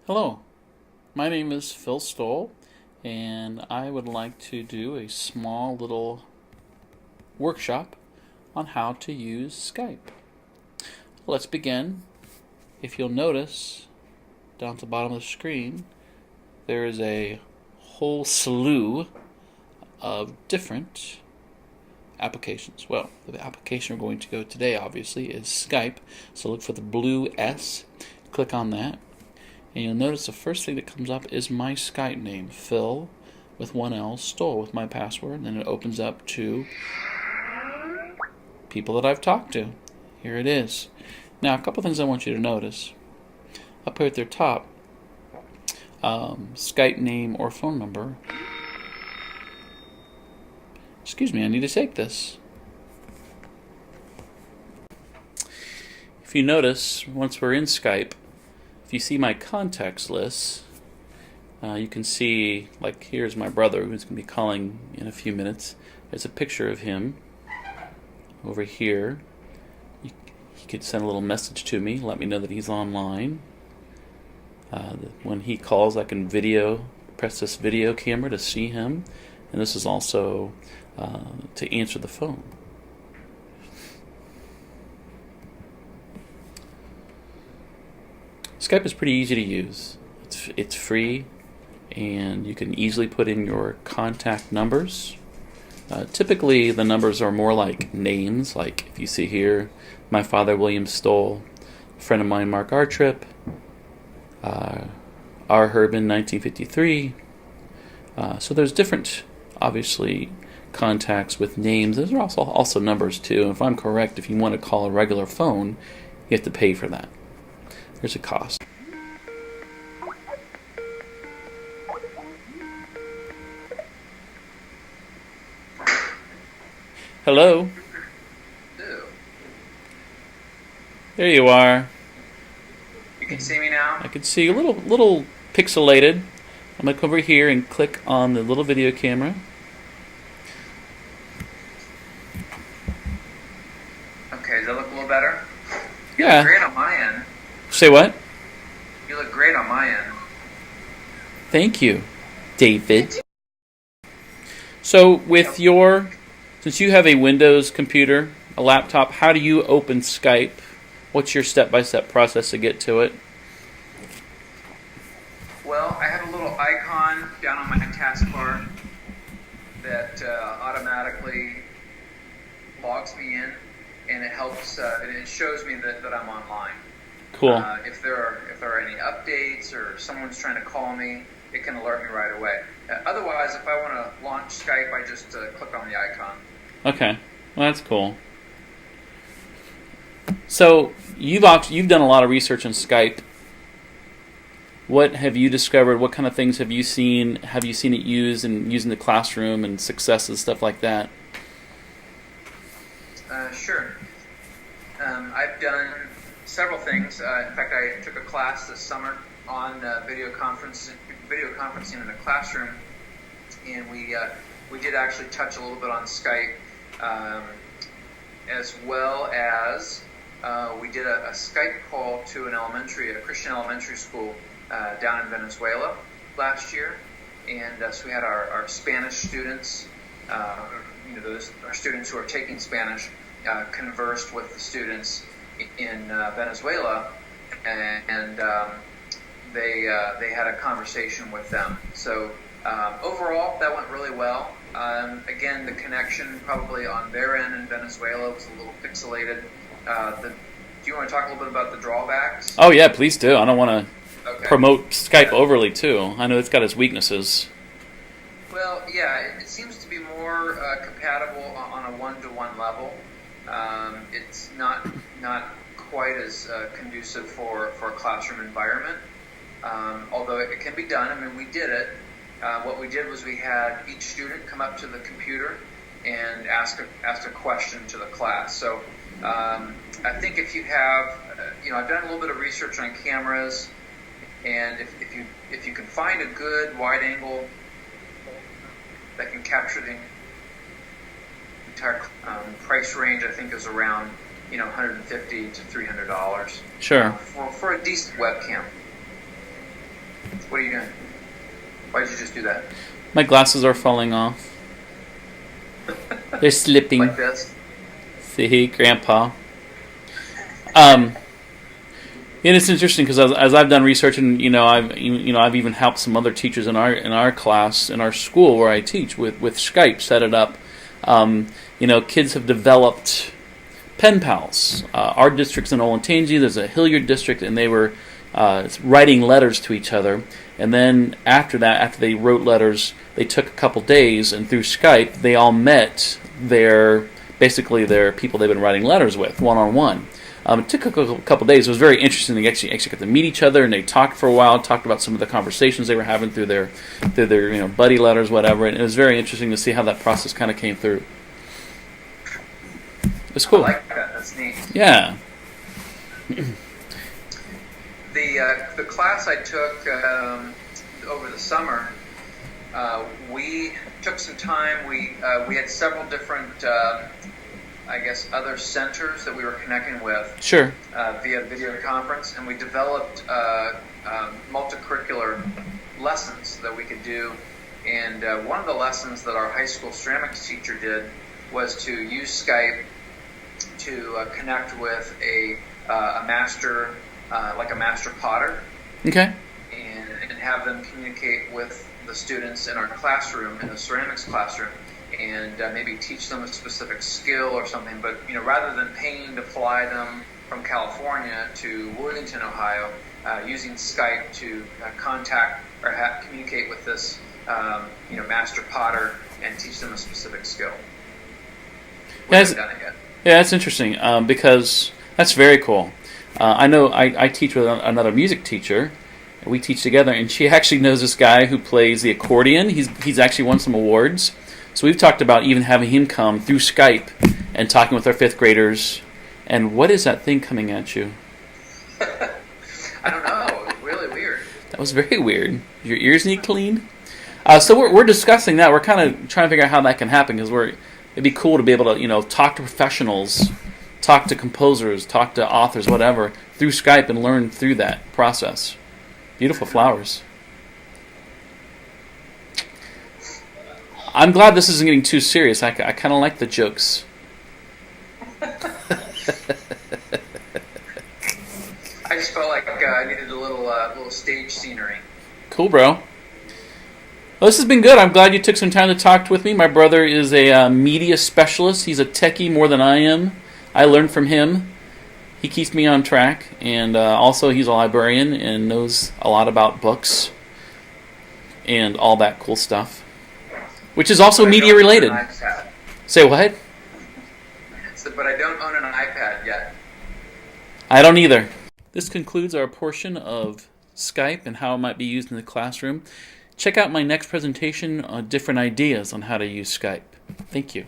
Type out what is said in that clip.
Hello, my name is Phil Stoll, and I would like to do a small little workshop on how to use Skype. Let's begin. If you'll notice, down at the bottom of the screen, there is a whole slew of different applications. Well, the application we're going to go today, obviously, is Skype. So look for the blue S, click on that. And you'll notice the first thing that comes up is my Skype name, Phil, with one L, Stoll with my password. And then it opens up to people that I've talked to. Here it is. Now, a couple things I want you to notice. Up here at the top, Skype name or phone number. Excuse me, I need to take this. If you notice, once we're in Skype, if you see my contacts list, you can see, like, here's my brother who's going to be calling in a few minutes. There's a picture of him over here. He could send a little message to me, let me know that he's online. When he calls, I can press this video camera to see him, and this is also to answer the phone. Skype is pretty easy to use. It's free, and you can easily put in your contact numbers. Typically, the numbers are more like names, like if you see here, my father, William Stoll, a friend of mine, Mark Artrip, R. Herbin, 1953. So there's different, obviously, contacts with names. There's also numbers, too. And if I'm correct, if you want to call a regular phone, you have to pay for that. There's a cost. Hello? Ew. There you are. You can see me now? I can see a little pixelated. I'm going to come over here and click on the little video camera. Okay, does that look a little better? You Yeah. look great on my end. Say what? You look great on my end. Thank you, David. So since you have a Windows computer, a laptop, how do you open Skype? What's your step-by-step process to get to it? Well, I have a little icon down on my taskbar that automatically logs me in, and it helps. It shows me that I'm online. Cool. If there are any updates or someone's trying to call me, it can alert me right away. Otherwise, if I want to launch Skype, I just click on the icon. Okay, well that's cool. So you've done a lot of research on Skype. What have you discovered? What kind of things have you seen? Have you seen it used and using the classroom and successes, stuff like that? Sure. I've done several things. In fact, I took a class this summer on video conferencing in a classroom, and we did actually touch a little bit on Skype, as well as we did a Skype call to a Christian elementary school down in Venezuela last year, and so we had our Spanish students, our students who are taking Spanish, conversed with the students in Venezuela, and they had a conversation with them. So overall, that went really well. Again, the connection probably on their end in Venezuela was a little pixelated. Do you want to talk a little bit about the drawbacks? Oh yeah, please do. I don't want to Okay. promote Skype overly too. I know it's got its weaknesses. Well, yeah, it seems to be more compatible on a one-to-one level. It's not quite as conducive for a classroom environment, although it can be done. I mean, we did it. What we did was we had each student come up to the computer and ask a question to the class. So I think if you have, I've done a little bit of research on cameras, and if you can find a good wide angle that can capture the entire price range, I think is around $150 to $300. Sure. For a decent webcam. What are you doing? Why did you just do that? My glasses are falling off. They're slipping. Like this? See, Grandpa. And it's interesting because as I've done research, and I've even helped some other teachers in our class in our school where I teach with Skype, set it up. Kids have developed pen pals. Our district's in Olentangy. There's a Hilliard district, and they were writing letters to each other. And then after they wrote letters, they took a couple days, and through Skype, they all met their people they've been writing letters with, one-on-one. It took a couple days. It was very interesting. They actually got to meet each other, and they talked for a while, talked about some of the conversations they were having through their buddy letters, whatever. And it was very interesting to see how that process kind of came through. It was cool. I like that. That's neat. Yeah. The class I took over the summer, we took some time. We had several different, other centers that we were connecting with. Sure. Via video conference, and we developed multicurricular lessons that we could do. And one of the lessons that our high school ceramics teacher did was to use Skype to connect with a master, like a master potter. Okay. And have them communicate with the students in our classroom, in the ceramics classroom, and maybe teach them a specific skill or something. But rather than paying to fly them from California to Worthington, Ohio, using Skype to contact or communicate with this master potter and teach them a specific skill. We haven't done it yet. Yeah, that's interesting because that's very cool. I know I teach with another music teacher. We teach together, and she actually knows this guy who plays the accordion. He's actually won some awards. So we've talked about even having him come through Skype and talking with our 5th graders. And what is that thing coming at you? I don't know. It was really weird. That was very weird. Your ears need cleaned? So we're discussing that. We're kind of trying to figure out how that can happen because it'd be cool to be able to talk to professionals, talk to composers, talk to authors, whatever, through Skype and learn through that process. Beautiful flowers. I'm glad this isn't getting too serious. I kind of like the jokes. I just felt like I needed a little stage scenery. Cool, bro. Well, this has been good. I'm glad you took some time to talk with me. My brother is a media specialist. He's a techie more than I am. I learned from him. He keeps me on track, and also he's a librarian and knows a lot about books and all that cool stuff, which is also media related. Say what? But I don't own an iPad yet. I don't either. This concludes our portion of Skype and how it might be used in the classroom. Check out my next presentation on different ideas on how to use Skype. Thank you.